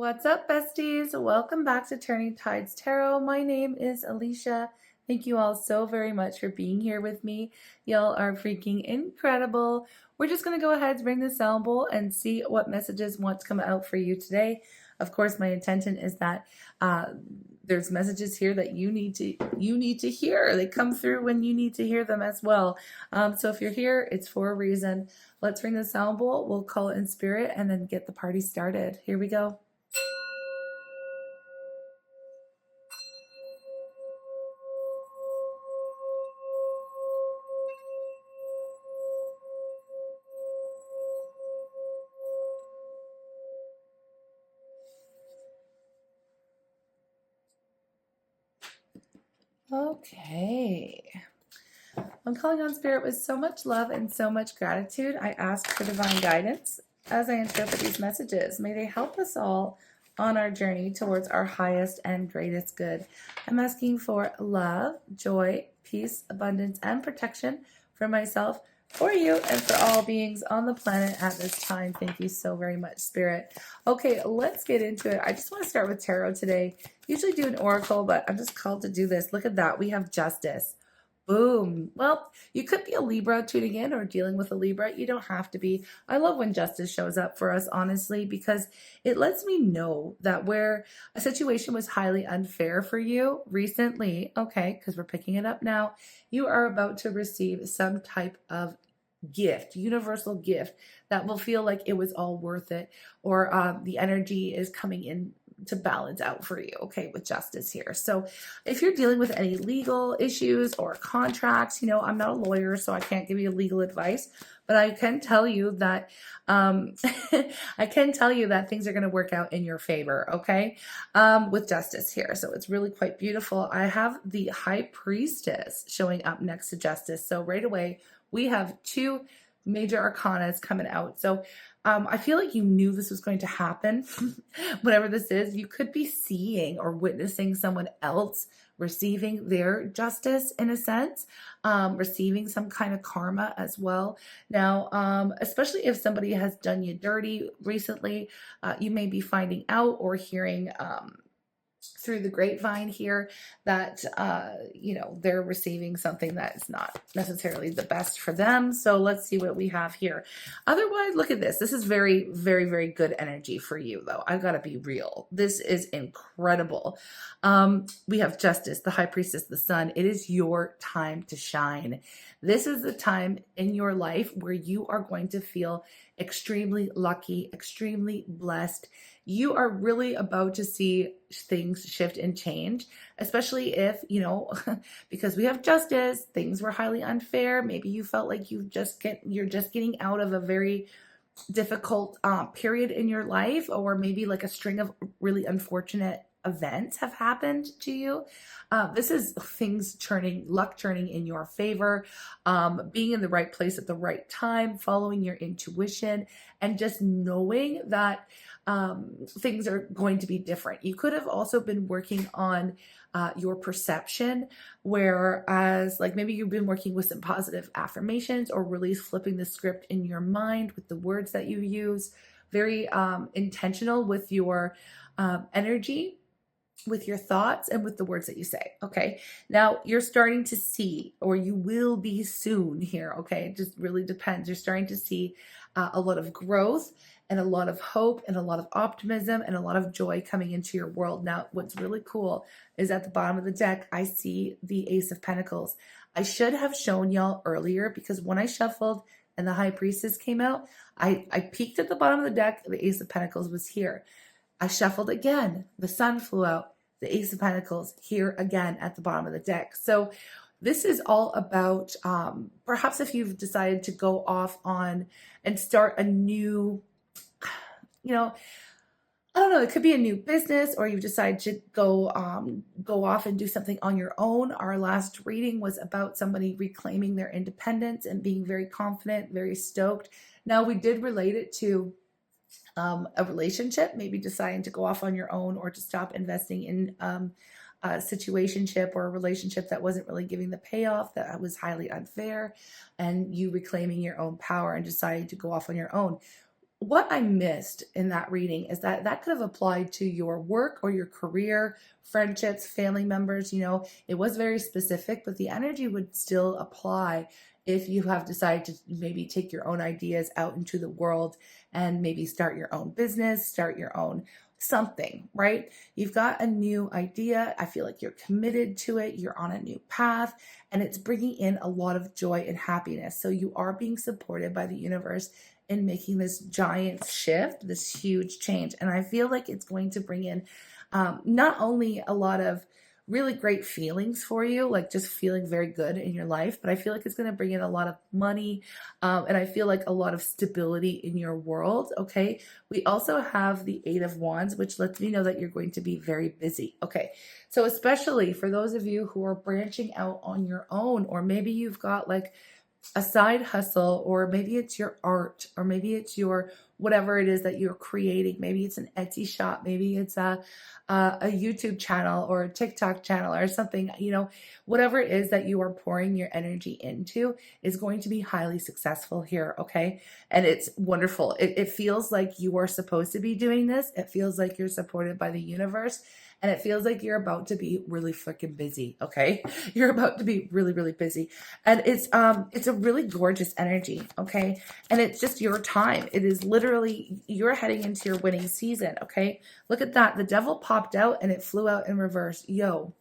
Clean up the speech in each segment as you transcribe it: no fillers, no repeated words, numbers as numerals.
What's up, besties? Welcome back to Turning Tides Tarot. My name is Alishia. Thank you all so very much for being here with me. Y'all are freaking incredible. We're just going to go ahead and ring the sound bowl and see what messages want to come out for you today. Of course, my intention is that there's messages here that you need to hear. They come through when you need to hear them as well. So if you're here, it's for a reason. Let's ring the sound bowl. We'll call it in spirit and then get the party started. Here we go. Okay. I'm calling on spirit with so much love and so much gratitude. I ask for divine guidance as I interpret these messages. May they help us all on our journey towards our highest and greatest good. I'm asking for love, joy, peace, abundance, and protection for myself, for you, and for all beings on the planet at this time. Thank you so very much, Spirit. Okay, let's get into it. I just want to start with tarot today. Usually do an oracle, but I'm just called to do this. Look at that. We have justice. Boom. Well, you could be a Libra tuning in or dealing with a Libra. You don't have to be. I love when justice shows up for us, honestly, because it lets me know that where a situation was highly unfair for you recently, okay, because we're picking it up now, you are about to receive some type of gift, universal gift that will feel like it was all worth it, or the energy is coming in to balance out for you, okay, with justice here. So if you're dealing with any legal issues or contracts, I'm not a lawyer, so I can't give you legal advice, but I can tell you that I can tell you that things are going to work out in your favor, okay, with justice here. So it's really quite beautiful. I have the High Priestess showing up next to justice. So right away, we have two major arcanas coming out. So I feel like you knew this was going to happen. Whatever this is, you could be seeing or witnessing someone else receiving their justice in a sense, receiving some kind of karma as well. Now, especially if somebody has done you dirty recently, you may be finding out or hearing through the grapevine here that they're receiving something that is not necessarily the best for them. So let's see what we have here. Otherwise, look at this. This is very, very, very good energy for you, though. I've got to be real. This is incredible. We have justice, the High Priestess, the Sun. It is your time to shine. This is the time in your life where you are going to feel extremely lucky, extremely blessed. You are really about to see things shift and change, especially if, because we have justice, things were highly unfair. Maybe you felt like you're just getting out of a very difficult period in your life, or maybe like a string of really unfortunate events have happened to you. This is things luck turning in your favor, being in the right place at the right time, following your intuition, and just knowing that things are going to be different. You could have also been working on your perception, whereas like maybe you've been working with some positive affirmations or really flipping the script in your mind with the words that you use, very intentional with your energy, with your thoughts, and with the words that you say. Okay, now you're starting to see, or you will be soon here, okay, it just really depends. You're starting to see a lot of growth and a lot of hope and a lot of optimism and a lot of joy coming into your world. Now, what's really cool is at the bottom of the deck, I see the Ace of Pentacles. I should have shown y'all earlier, because when I shuffled and the High Priestess came out, I peeked at the bottom of the deck, the Ace of Pentacles was here. I shuffled again, the Sun flew out, the Ace of Pentacles here again at the bottom of the deck. So this is all about perhaps if you've decided to go off on and start a new, I don't know, it could be a new business, or you've decided to go off and do something on your own. Our last reading was about somebody reclaiming their independence and being very confident, very stoked. Now, we did relate it to a relationship, maybe deciding to go off on your own, or to stop investing in a situationship or a relationship that wasn't really giving the payoff, that was highly unfair, and you reclaiming your own power and deciding to go off on your own. what I missed in that reading is that that could have applied to your work or your career, friendships, family members. You know, it was very specific, but the energy would still apply if you have decided to maybe take your own ideas out into the world and maybe start your own business, start your own something, right? You've got a new idea. I feel like you're committed to it. You're on a new path, and it's bringing in a lot of joy and happiness. So you are being supported by the universe in making this giant shift, this huge change. And I feel like it's going to bring in not only a lot of really great feelings for you, like just feeling very good in your life, but I feel like it's going to bring in a lot of money, and I feel like a lot of stability in your world. Okay. We also have the Eight of Wands, which lets me know that you're going to be very busy. Okay. So especially for those of you who are branching out on your own, or maybe you've got like a side hustle, or maybe it's your art, or maybe it's your whatever it is that you're creating. Maybe it's an Etsy shop, maybe it's a YouTube channel or a TikTok channel or something. You know, whatever it is that you are pouring your energy into is going to be highly successful here. Okay, and it's wonderful. It feels like you are supposed to be doing this. It feels like you're supported by the universe. And it feels like you're about to be really freaking busy, okay? You're about to be really, really busy. And it's a really gorgeous energy, okay? And it's just your time. It is literally, you're heading into your winning season, okay? Look at that. The devil popped out and it flew out in reverse. Yo,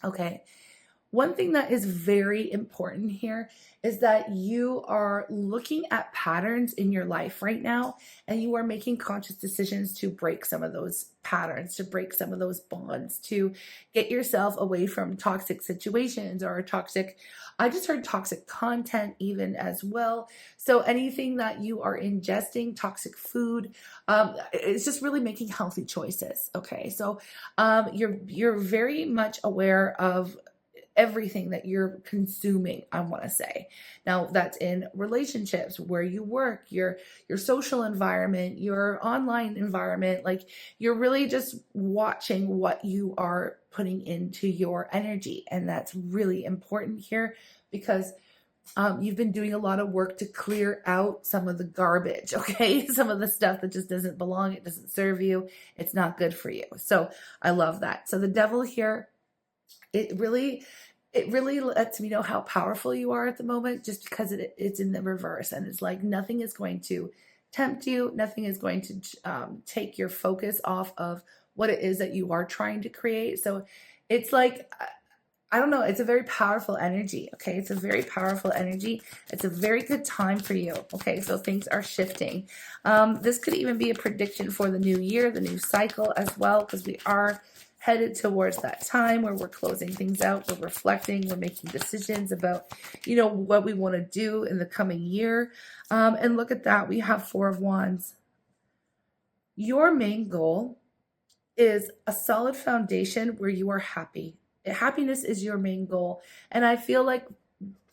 okay. One thing that is very important here is that you are looking at patterns in your life right now, and you are making conscious decisions to break some of those patterns, to break some of those bonds, to get yourself away from toxic situations or toxic, I just heard toxic content even as well. So anything that you are ingesting, toxic food, it's just really making healthy choices. Okay. So you're very much aware of everything that you're consuming, I want to say. Now that's in relationships, where you work, your social environment, your online environment. Like, you're really just watching what you are putting into your energy. And that's really important here, because you've been doing a lot of work to clear out some of the garbage, okay? Some of the stuff that just doesn't belong, it doesn't serve you, it's not good for you. So I love that. So the devil here, it really lets me know how powerful you are at the moment, just because it's in the reverse, and it's like nothing is going to tempt you, nothing is going to take your focus off of what it is that you are trying to create. So it's like, I don't know, it's a very powerful energy, okay? It's a very powerful energy. It's a very good time for you, okay? So things are shifting. This could even be a prediction for the new year, the new cycle as well, because we are headed towards that time where we're closing things out, we're reflecting, we're making decisions about, you know, what we want to do in the coming year. And look at that, we have Four of Wands. Your main goal is a solid foundation where you are happy. Happiness is your main goal. And I feel like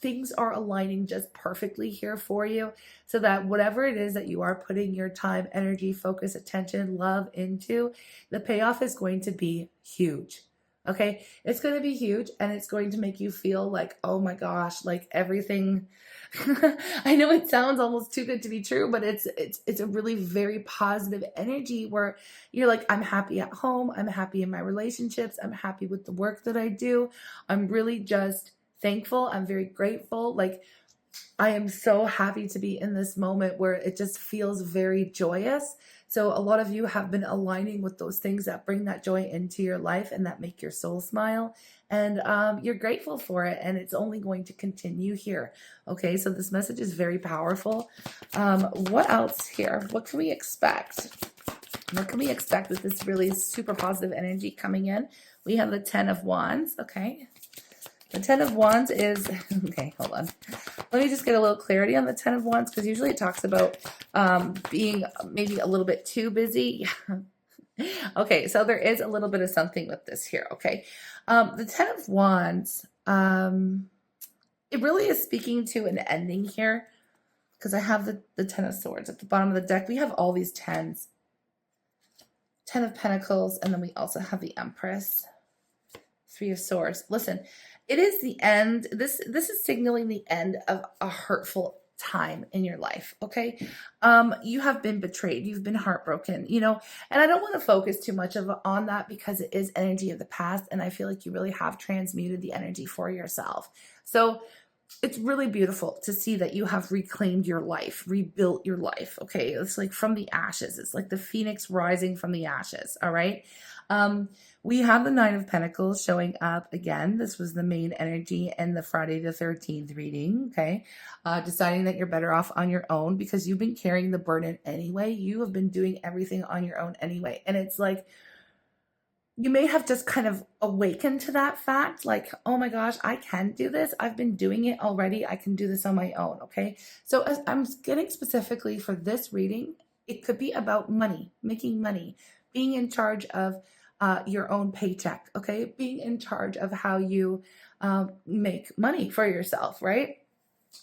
things are aligning just perfectly here for you, so that whatever it is that you are putting your time, energy, focus, attention, love into, the payoff is going to be huge. Okay. It's going to be huge, and it's going to make you feel like, oh my gosh, like everything. I know it sounds almost too good to be true, but it's a really very positive energy where you're like, I'm happy at home. I'm happy in my relationships. I'm happy with the work that I do. I'm really just thankful. I'm very grateful. Like, I am so happy to be in this moment where it just feels very joyous. So a lot of you have been aligning with those things that bring that joy into your life and that make your soul smile. And you're grateful for it. And it's only going to continue here. Okay, so this message is very powerful. What else here? What can we expect? What can we expect with this really super positive energy coming in? We have the Ten of Wands. Okay. The Ten of Wands is, okay, hold on. Let me just get a little clarity on the Ten of Wands, because usually it talks about being maybe a little bit too busy. Okay, so there is a little bit of something with this here, okay? The Ten of Wands, it really is speaking to an ending here, because I have the Ten of Swords at the bottom of the deck. We have all these tens. Ten of Pentacles, and then we also have the Empress. Three of Swords. Listen, it is the end. This is signaling the end of a hurtful time in your life. Okay. You have been betrayed. You've been heartbroken, and I don't want to focus too much on that because it is energy of the past. And I feel like you really have transmuted the energy for yourself. So it's really beautiful to see that you have reclaimed your life, rebuilt your life. Okay. It's like from the ashes. It's like the phoenix rising from the ashes. All right. We have the Nine of Pentacles showing up again. This was the main energy in the Friday the 13th reading. Okay. Deciding that you're better off on your own because you've been carrying the burden anyway. You have been doing everything on your own anyway. And it's like, you may have just kind of awakened to that fact, like, oh my gosh, I can do this. I've been doing it already. I can do this on my own. Okay. So as I'm getting specifically for this reading, it could be about money, making money, being in charge of your own paycheck. Okay. Being in charge of how you make money for yourself. Right.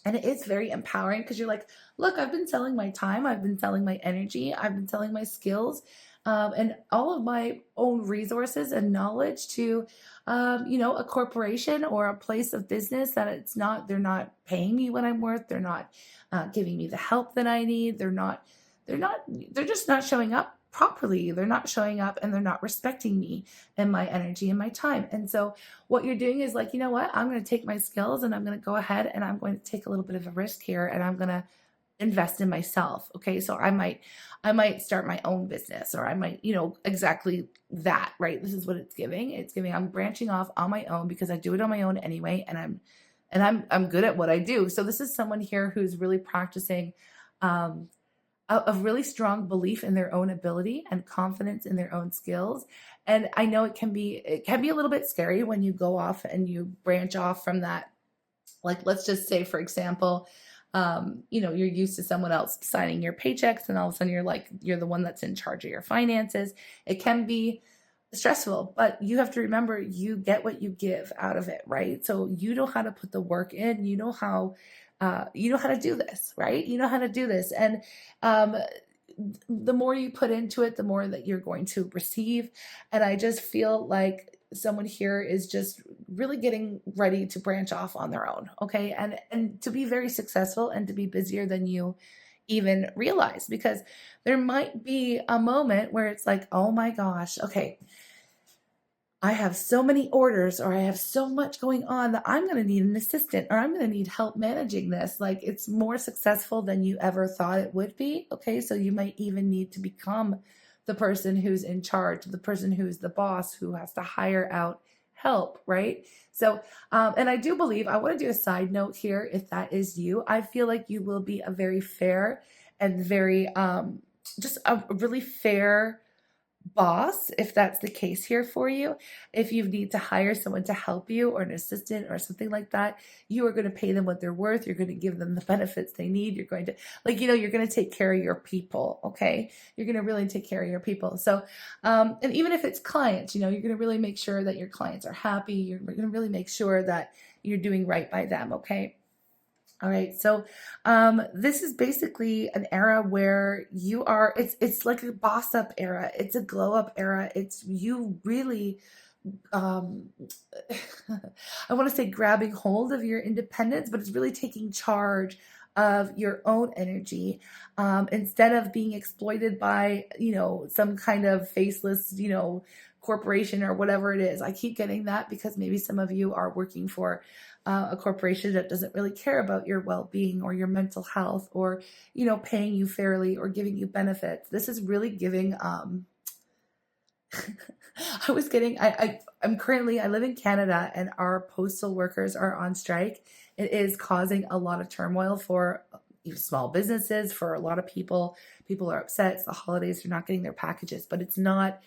And it is very empowering because you're like, look, I've been selling my time. I've been selling my energy. I've been selling my skills. And all of my own resources and knowledge to, a corporation or a place of business that they're not paying me what I'm worth. They're not giving me the help that I need. They're just not showing up properly. They're not showing up and they're not respecting me and my energy and my time. And so what you're doing is like, you know what, I'm going to take my skills and I'm going to go ahead and I'm going to take a little bit of a risk here and I'm going to invest in myself. Okay. So I might start my own business or I might, exactly that, right? This is what it's giving. It's giving, I'm branching off on my own because I do it on my own anyway. And I'm good at what I do. So this is someone here who's really practicing, a really strong belief in their own ability and confidence in their own skills. And I know it can be a little bit scary when you go off and you branch off from that. Like, let's just say, for example, you're used to someone else signing your paychecks and all of a sudden you're the one that's in charge of your finances. It can be stressful, but you have to remember you get what you give out of it, right? So you know how to put the work in, you know how to do this, right? You know how to do this. And, the more you put into it, the more that you're going to receive. And I just feel like someone here is just really getting ready to branch off on their own. Okay. And to be very successful and to be busier than you even realize, because there might be a moment where it's like, oh my gosh, okay, I have so many orders or I have so much going on that I'm going to need an assistant or I'm going to need help managing this. Like, it's more successful than you ever thought it would be. Okay. So you might even need to become the person who's in charge, the person who's the boss, who has to hire out help. Right. So, and I do believe, I want to do a side note here. If that is you, I feel like you will be a very fair and very, just a really fair boss, if that's the case here for you. If you need to hire someone to help you or an assistant or something like that, you are going to pay them what they're worth. You're going to give them the benefits they need. You're going to, you're going to take care of your people. Okay. You're going to really take care of your people. So, and even if it's clients, you're going to really make sure that your clients are happy. You're going to really make sure that you're doing right by them. Okay. All right. So, this is basically an era where it's like a boss up era. It's a glow up era. It's you really, I want to say grabbing hold of your independence, but it's really taking charge of your own energy, instead of being exploited by, some kind of faceless, corporation or whatever it is. I keep getting that because maybe some of you are working for a corporation that doesn't really care about your well-being or your mental health or, paying you fairly or giving you benefits. This is really giving, I live in Canada and our postal workers are on strike. It is causing a lot of turmoil for small businesses, for a lot of people. People are upset. It's the holidays. They're not getting their packages, but it's not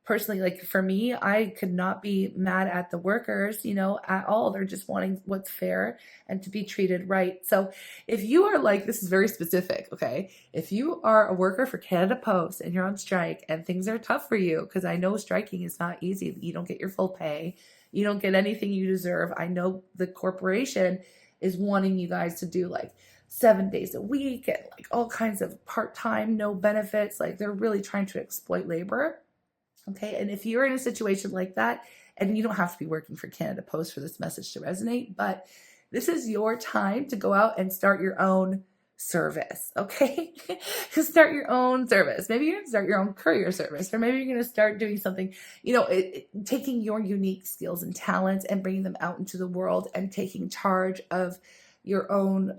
personally, like for me, I could not be mad at the workers, at all. They're just wanting what's fair and to be treated right. So if you are this is very specific. Okay. If you are a worker for Canada Post and you're on strike and things are tough for you, because I know striking is not easy. You don't get your full pay. You don't get anything you deserve. I know the corporation is wanting you guys to do 7 days a week and all kinds of part-time, no benefits. They're really trying to exploit labor. Okay. And if you're in a situation like that, and you don't have to be working for Canada Post for this message to resonate, but this is your time to go out and start your own service, okay? Start your own service. Maybe you're gonna start your own courier service, or maybe you're gonna start doing something, taking your unique skills and talents and bringing them out into the world and taking charge of your own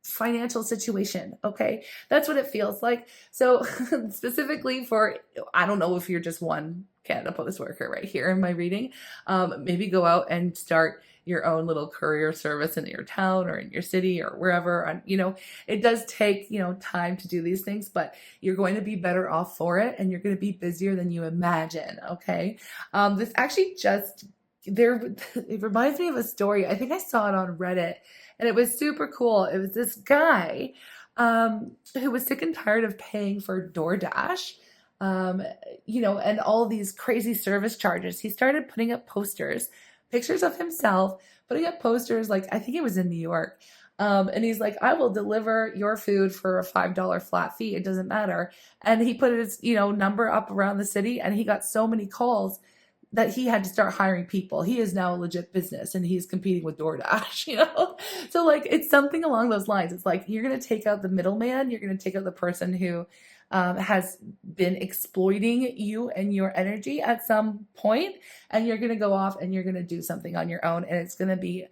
financial situation, okay? That's what it feels like. So specifically for, I don't know if you're just one Canada Post worker right here in my reading, maybe go out and start your own little courier service in your town or in your city or wherever. And, it does take, time to do these things, but you're going to be better off for it, and you're going to be busier than you imagine, okay? This actually it reminds me of a story. I think I saw it on Reddit, and it was super cool. It was this guy who was sick and tired of paying for DoorDash, and all these crazy service charges. He started putting up posters, pictures of himself, putting up posters, like, I think it was in New York. And he's like, I will deliver your food for a $5 flat fee. It doesn't matter. And he put his, number up around the city, and he got so many calls that he had to start hiring people. He is now a legit business, and he's competing with DoorDash, So like, it's something along those lines. It's like, you're going to take out the middleman. You're going to take out the person who has been exploiting you and your energy at some point, and you're going to go off and you're going to do something on your own, and it's going to be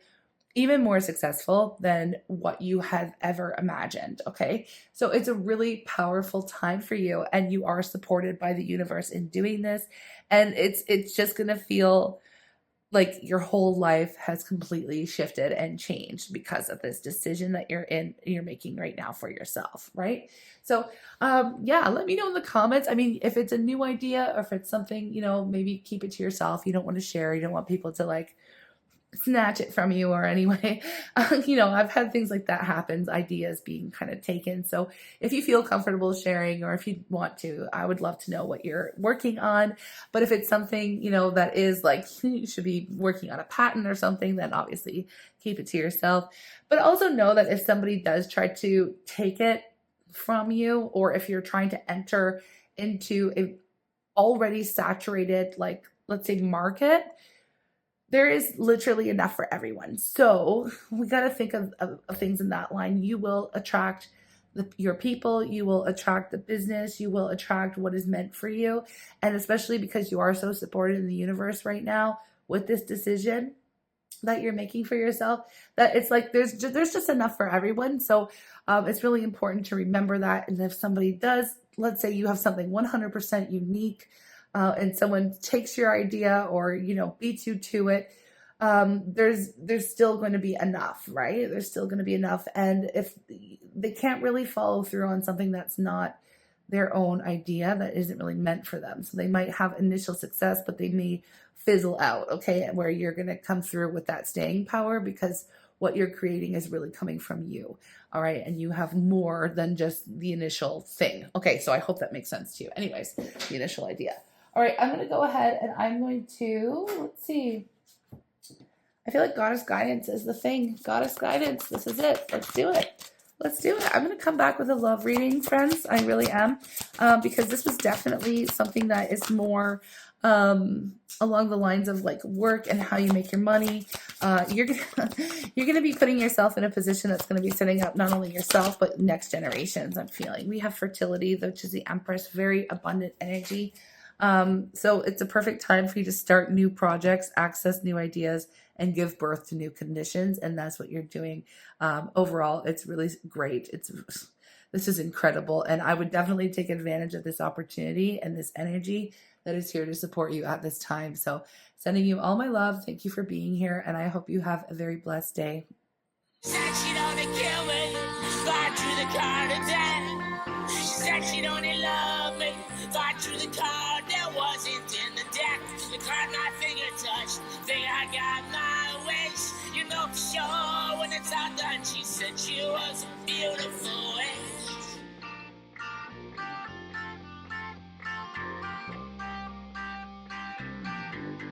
even more successful than what you have ever imagined. Okay. So it's a really powerful time for you, and you are supported by the universe in doing this. And it's just going to feel like your whole life has completely shifted and changed because of this decision that you're making right now for yourself. Right. So, let me know in the comments. I mean, if it's a new idea, or if it's something, maybe keep it to yourself. You don't want to share. You don't want people to like snatch it from you, or anyway, I've had things like that happen, ideas being kind of taken. So if you feel comfortable sharing, or if you want to, I would love to know what you're working on. But if it's something, that is like, you should be working on a patent or something, then obviously keep it to yourself. But also know that if somebody does try to take it from you, or if you're trying to enter into a already saturated, like, let's say, market, there is literally enough for everyone. So we got to think of things in that line. You will attract your people, you will attract the business, you will attract what is meant for you. And especially because you are so supported in the universe right now with this decision that you're making for yourself, that it's like there's just enough for everyone. So it's really important to remember that. And if somebody does, let's say you have something 100% unique, and someone takes your idea, or beats you to it, there's still going to be enough, right? There's still going to be enough. And if they can't really follow through on something that's not their own idea, that isn't really meant for them, so they might have initial success, but they may fizzle out, okay? Where you're going to come through with that staying power, because what you're creating is really coming from you, all right? And you have more than just the initial thing. Okay, so I hope that makes sense to you. Anyways, the initial idea. All right, I'm going to go ahead and I'm going to, let's see. I feel like Goddess Guidance is the thing. Goddess Guidance, this is it. Let's do it. Let's do it. I'm going to come back with a love reading, friends. I really am, because this was definitely something that is more along the lines of like work and how you make your money. You're gonna be putting yourself in a position that's going to be setting up not only yourself, but next generations. I'm feeling we have fertility, which is the Empress, very abundant energy. So it's a perfect time for you to start new projects, access new ideas, and give birth to new conditions. And that's what you're doing. Overall, it's really great. This is incredible. And I would definitely take advantage of this opportunity and this energy that is here to support you at this time. So sending you all my love. Thank you for being here. And I hope you have a very blessed day. Said she'd only kill me, fight through the car today. She said she'd only love me, fight through the car that wasn't in the deck. The card my finger touched, think I got my wish. You know for sure when it's all done. She said she was beautiful.